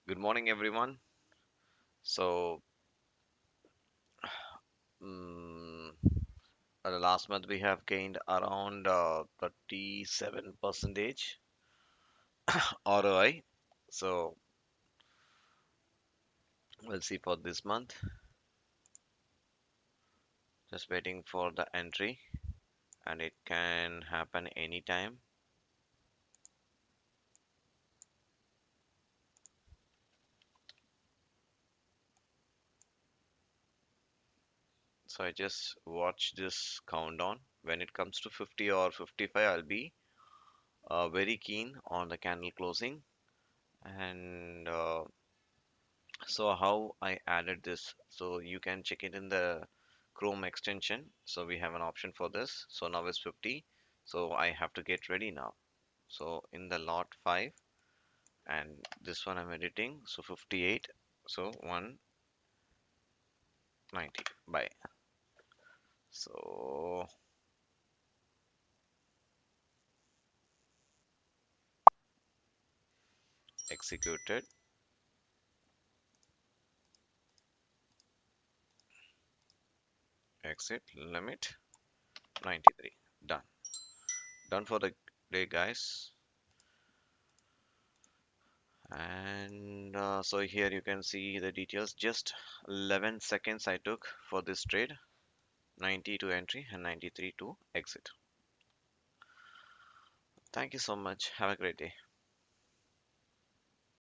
Good morning, everyone. So, mm, last month we have gained around 37 percentage ROI. So, we'll see for this month. Just waiting for the entry, and it can happen anytime. So, I just watch this countdown. When it comes to 50 or 55, I'll be very keen on the candle closing. And so how I added this, so you can check it in the Chrome extension. So we have an option for this. So now it's 50. So I have to get ready now. So in the lot 5 and this one I'm editing. So 58. So 190 buy. So executed, exit limit 93. Done. Done for the day, guys. And so here you can see the details. Just 11 seconds I took for this trade. 90 to entry and 93 to exit. Thank you so much. Have a great day.